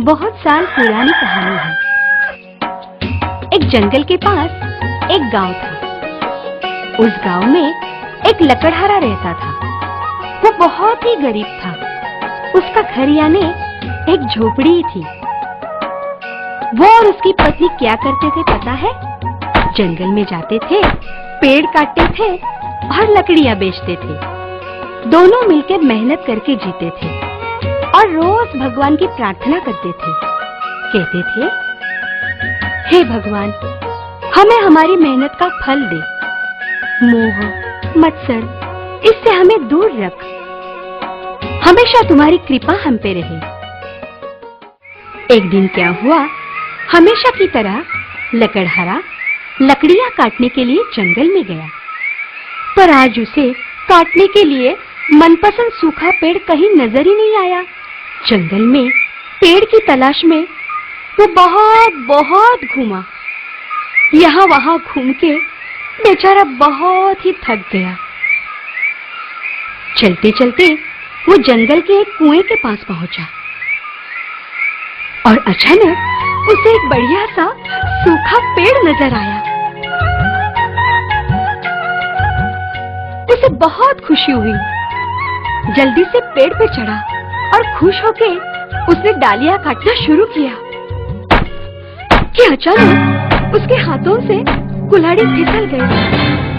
बहुत साल पुरानी कहानी है। एक जंगल के पास एक गांव था। उस गांव में एक लकड़हारा रहता था। वो बहुत ही गरीब था। उसका घर यानी एक झोपड़ी ही थी। वो और उसकी पत्नी क्या करते थे पता है? जंगल में जाते थे, पेड़ काटते थे और लकड़ियां बेचते थे। दोनों मिलकर मेहनत करके जीते थे और रोज भगवान की प्रार्थना करते थे। कहते थे, हे भगवान, हमें हमारी मेहनत का फल दे। मोह, मत्सर, इससे हमें दूर रख। हमेशा तुम्हारी कृपा हम पे रहे। एक दिन क्या हुआ, हमेशा की तरह लकड़हारा लकड़ियां काटने के लिए जंगल में गया, पर आज उसे काटने के लिए मनपसंद सूखा पेड़ कहीं नजर ही नहीं आया। जंगल में पेड़ की तलाश में वो बहुत घूमा। यहाँ वहां घूम के बेचारा बहुत ही थक गया। चलते चलते वो जंगल के एक कुएं के पास पहुंचा और अचानक उसे एक बढ़िया सा सूखा पेड़ नजर आया। उसे बहुत खुशी हुई। जल्दी से पेड़ पे चढ़ा और खुश होके उसने डालियां काटना शुरू किया कि अचानक उसके हाथों से कुल्हाड़ी फिसल गई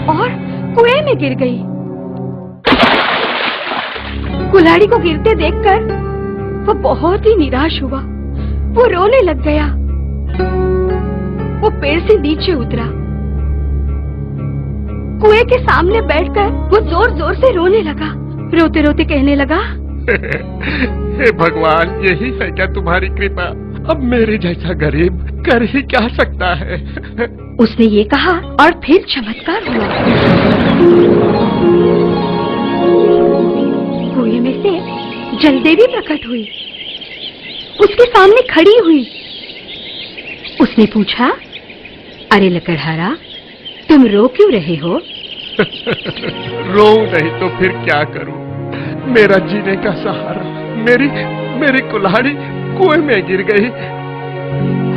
और कुएं में गिर गई। कुल्हाड़ी को गिरते देखकर वो बहुत ही निराश हुआ। वो रोने लग गया। वो पेड़ से नीचे उतरा। कुएं के सामने बैठकर वो जोर जोर से रोने लगा। रोते रोते कहने लगा, हे भगवान, यही है क्या तुम्हारी कृपा? अब मेरे जैसा गरीब कर ही क्या सकता है? उसने ये कहा और फिर चमत्कार हुआ। कुएं में से जलदेवी प्रकट हुई। उसके सामने खड़ी हुई। उसने पूछा, अरे लकड़हारा, तुम रो क्यों रहे हो? रो नहीं तो फिर क्या करूं? मेरा जीने का सहारा, मेरी कुल्हाड़ी कुएं में गिर गई।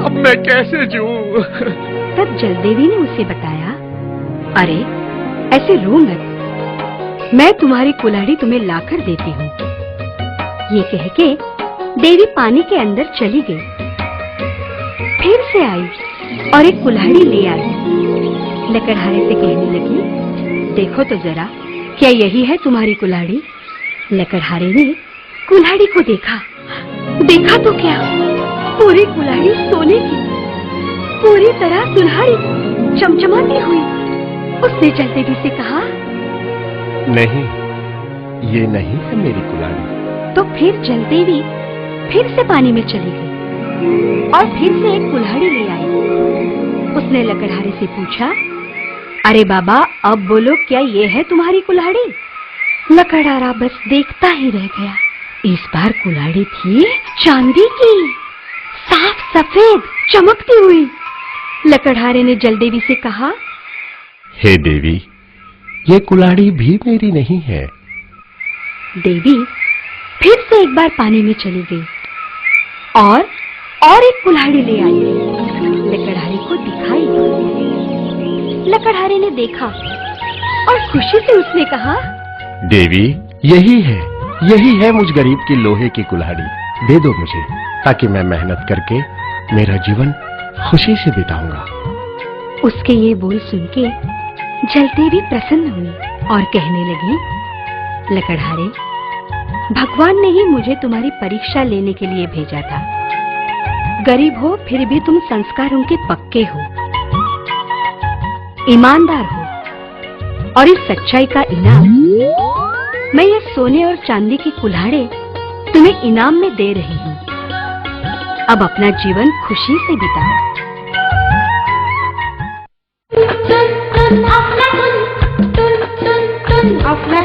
अब मैं कैसे जीऊं? तब जलदेवी ने उसे बताया, अरे ऐसे रो मत, मैं तुम्हारी कुल्हाड़ी तुम्हें लाकर देती हूँ। ये कह के देवी पानी के अंदर चली गई। फिर से आई और एक कुल्हाड़ी ले आई। लकड़हारे से कहने लगी, देखो तो जरा, क्या यही है तुम्हारी कुल्हाड़ी? लकड़हारे ने कुल्हाड़ी को देखा तो क्या, पूरी कुल्हाड़ी सोने की, पूरी तरह सुनहरी, चमचमाती हुई। उसने जलदेवी से कहा, नहीं, ये नहीं है मेरी कुल्हाड़ी। तो फिर जलदेवी फिर से पानी में चली गई और फिर से एक कुल्हाड़ी ले आई। उसने लकड़हारे से पूछा, अरे बाबा, अब बोलो, क्या ये है तुम्हारी कुल्हाड़ी? लकड़हारा बस देखता ही रह गया। इस बार कुल्हाड़ी थी चांदी की, साफ सफेद, चमकती हुई। लकड़हारे ने जलदेवी से कहा, हे देवी, ये कुल्हाड़ी भी मेरी नहीं है। देवी फिर से एक बार पानी में चली गई और एक कुल्हाड़ी ले आई। लकड़हारे को दिखाई। लकड़हारे ने देखा और खुशी से उसने कहा, देवी, यही है मुझ गरीब की लोहे की कुल्हाड़ी। दे दो मुझे, ताकि मैं मेहनत करके मेरा जीवन खुशी से बिताऊंगा। उसके ये बोल सुन के जलदेवी प्रसन्न हुई और कहने लगी, लकड़हारे, भगवान ने ही मुझे तुम्हारी परीक्षा लेने के लिए भेजा था। गरीब हो फिर भी तुम संस्कारों के पक्के हो, ईमानदार हो, और इस सच्चाई का इनाम मैं ये सोने और चांदी की कुल्हाड़ी तुम्हें इनाम में दे रही हूँ। अब अपना जीवन खुशी से बिताओ। अपना